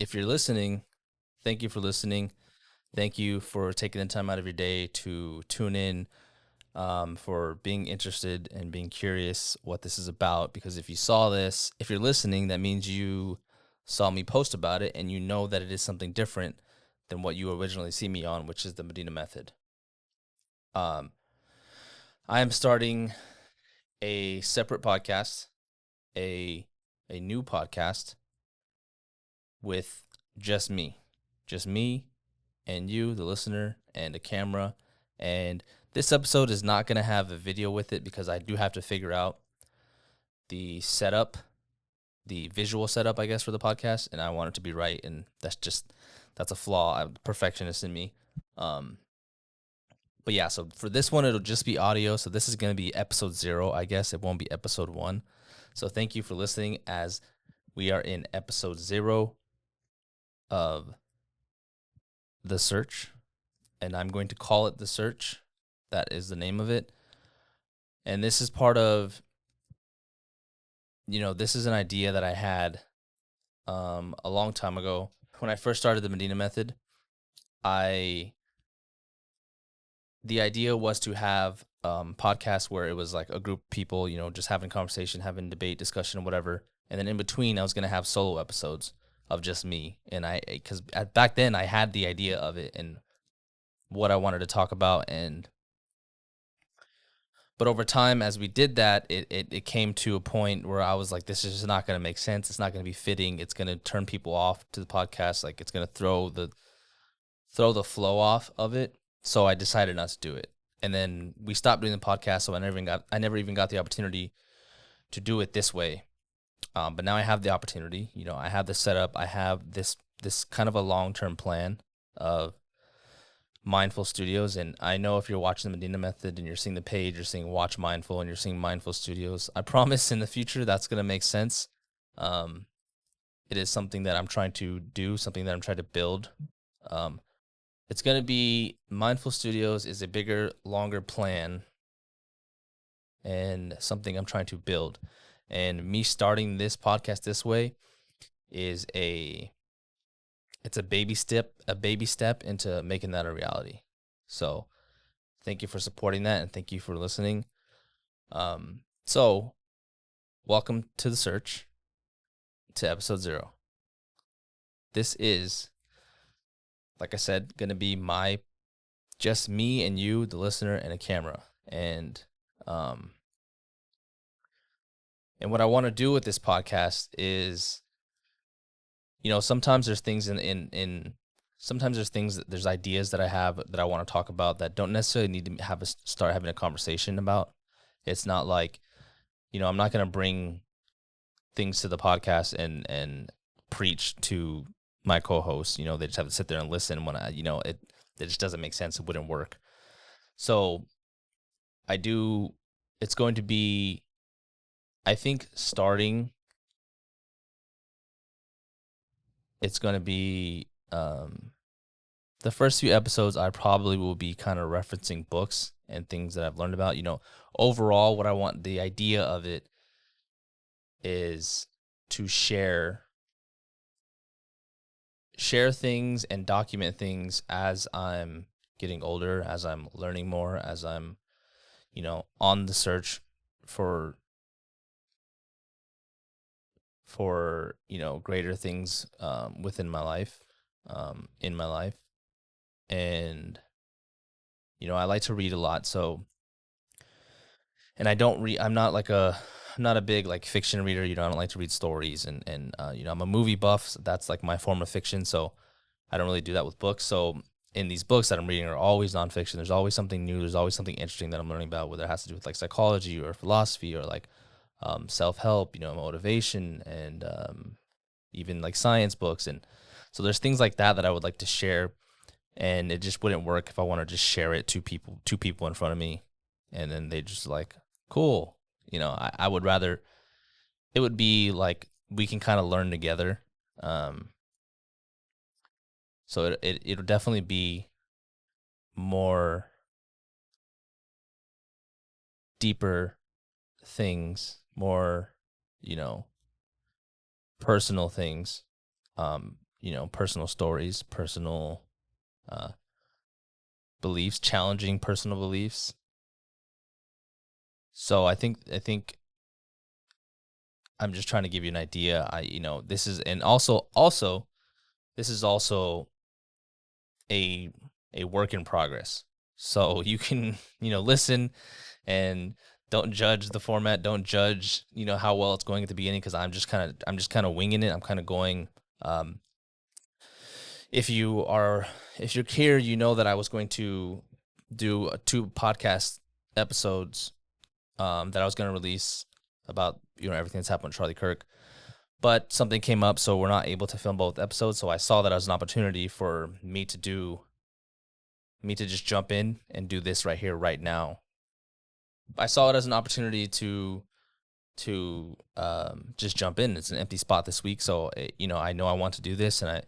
if you're listening, thank you for listening. Thank you for taking the time out of your day to tune in, for being interested and being curious what this is about. Because if you saw this, if you're listening, that means you saw me post about it and you know that it is something different than what you originally see me on, which is the Medina Method. Um, I am starting a separate podcast, a new podcast with just me and you, the listener, and a camera. And this episode is not going to have a video with it because I do have to figure out the setup, the visual setup, I guess, for the podcast, and I want it to be right. And that's a flaw. I'm a perfectionist in me. But yeah, so for this one, it'll just be audio. So this is going to be episode 0, I guess. It won't be episode 1. So thank you for listening as we are in episode 0 of The Search. And I'm going to call it The Search. That is the name of it. And this is part of, this is an idea that I had a long time ago. When I first started the Medina Method, the idea was to have podcasts where it was like a group of people, just having conversation, having debate, discussion, whatever. And then in between, I was going to have solo episodes of just me. And because back then I had the idea of it and what I wanted to talk about. But over time, as we did that, it came to a point where I was like, this is just not going to make sense. It's not going to be fitting. It's going to turn people off to the podcast. Like, it's going to throw the flow off of it. So I decided not to do it. And then we stopped doing the podcast. So I never even got the opportunity to do it this way. But now I have the opportunity. I have the setup. I have this kind of a long-term plan of Mindful Studios. And I know if you're watching the Medina Method and you're seeing the page, you're seeing Watch Mindful and you're seeing Mindful Studios, I promise in the future that's going to make sense. It is something that I'm trying to do, something that I'm trying to build. It's going to be Mindful Studios is a bigger, longer plan and something I'm trying to build. And me starting this podcast this way is it's a baby step into making that a reality. So thank you for supporting that and thank you for listening. So welcome to The Search, to episode 0. This is, like I said, going to be just me and you, the listener, and a camera. And what I want to do with this podcast is, sometimes there's things there's ideas that I have that I want to talk about that don't necessarily need to start having a conversation about. It's not like, I'm not going to bring things to the podcast and preach to my co-hosts. They just have to sit there and listen when it just doesn't make sense. It wouldn't work. So it's going to be, I think it's going to be, the first few episodes, I probably will be kind of referencing books and things that I've learned about. Overall, what I want, the idea of it is to share things and document things as I'm getting older, as I'm learning more, as I'm, on the search for greater things within my life, in my life. And I like to read a lot, so, and I don't read, I'm not a big like fiction reader. I don't like to read stories, and I'm a movie buff, so that's like my form of fiction, so I don't really do that with books. So in these books that I'm reading are always nonfiction. There's always something new, there's always something interesting that I'm learning about, whether it has to do with like psychology or philosophy or like self-help, motivation, and even like science books. And so there's things like that I would like to share, and it just wouldn't work if I want to just share it to two people in front of me and then they just like, cool. I would rather it would be like we can kind of learn together. So it'll definitely be more deeper things, more, personal things, personal stories, personal beliefs, challenging personal beliefs. So I think I'm just trying to give you an idea. This is, and also this is also a work in progress. So you can, listen and don't judge the format. Don't judge, how well it's going at the beginning, because I'm just kind of winging it. I'm kind of going. If you're here, that I was going to do 2 podcast episodes that I was going to release about everything that's happened with Charlie Kirk, but something came up, so we're not able to film both episodes. So I saw that as an opportunity for me to just jump in and do this right here, right now. I saw it as an opportunity to just jump in. It's an empty spot this week, so I know I want to do this, and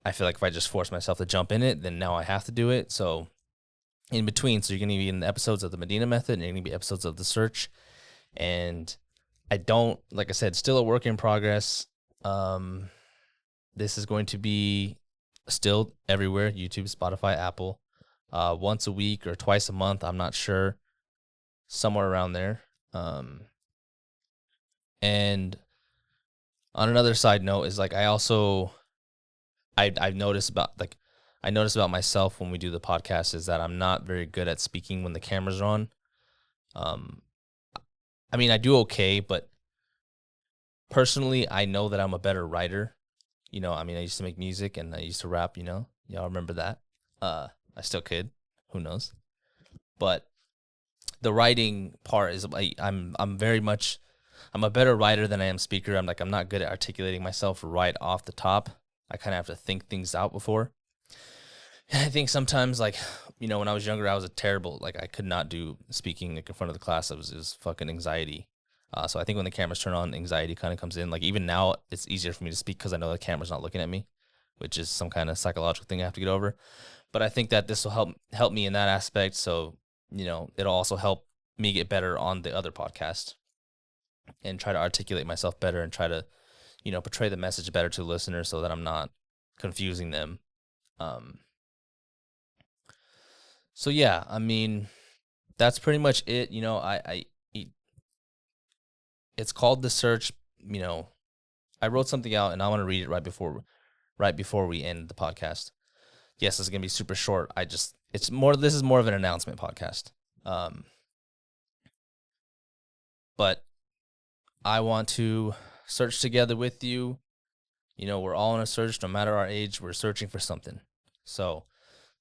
I feel like if I just force myself to jump in it, then now I have to do it. So in between, so you're going to be in the episodes of the Medina Method, and you're going to be episodes of The Search. And like I said, still a work in progress. This is going to be still everywhere: YouTube, Spotify, Apple, once a week or twice a month. I'm not sure, somewhere around there. And on another side note is, like, I've noticed about myself when we do the podcast is that I'm not very good at speaking when the cameras are on. I do okay, but personally, I know that I'm a better writer. I used to make music and I used to rap, y'all remember that. I still could, who knows? But the writing part is, I'm a better writer than I am speaker. I'm not good at articulating myself right off the top. I kind of have to think things out before. And I think sometimes, when I was younger, I was I could not do speaking in front of the class. It was fucking anxiety. So I think when the cameras turn on, anxiety kind of comes in. Like, even now, it's easier for me to speak because I know the camera's not looking at me, which is some kind of psychological thing I have to get over. But I think that this will help me in that aspect. So, it'll also help me get better on the other podcast and try to articulate myself better and try to, portray the message better to the listener so that I'm not confusing them. So yeah, that's pretty much it. It's called The Search. I wrote something out and I want to read it right before we end the podcast. Yes, it's going to be super short. This is more of an announcement podcast. But I want to search together with you. We're all in a search, no matter our age, we're searching for something. So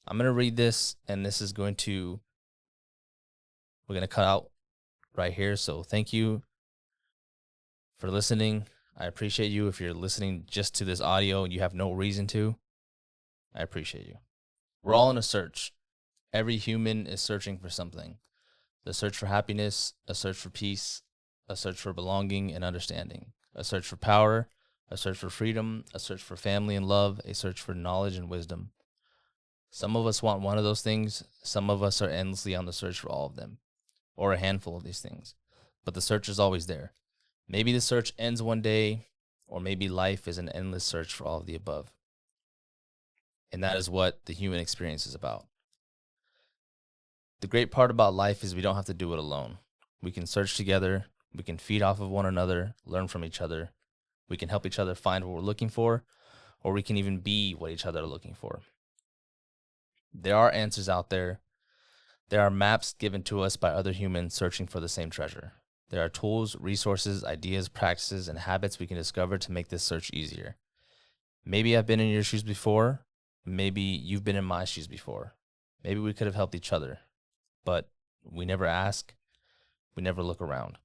I'm going to read this, and this is we're going to cut out right here. So thank you for listening. I appreciate you. If you're listening just to this audio and you have no reason to, I appreciate you. We're all in a search. Every human is searching for something. The search for happiness, a search for peace, a search for belonging and understanding, a search for power, a search for freedom, a search for family and love, a search for knowledge and wisdom. Some of us want one of those things. Some of us are endlessly on the search for all of them, or a handful of these things. But the search is always there. Maybe the search ends one day, or maybe life is an endless search for all of the above. And that is what the human experience is about. The great part about life is we don't have to do it alone. We can search together. We can feed off of one another, learn from each other. We can help each other find what we're looking for, or we can even be what each other are looking for. There are answers out there. There are maps given to us by other humans searching for the same treasure. There are tools, resources, ideas, practices, and habits we can discover to make this search easier. Maybe I've been in your shoes before. Maybe you've been in my shoes before. Maybe we could have helped each other, but we never ask. We never look around.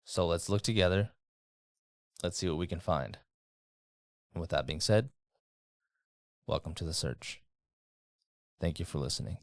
So let's look together. Let's see what we can find. And with that being said, welcome to The Search. Thank you for listening.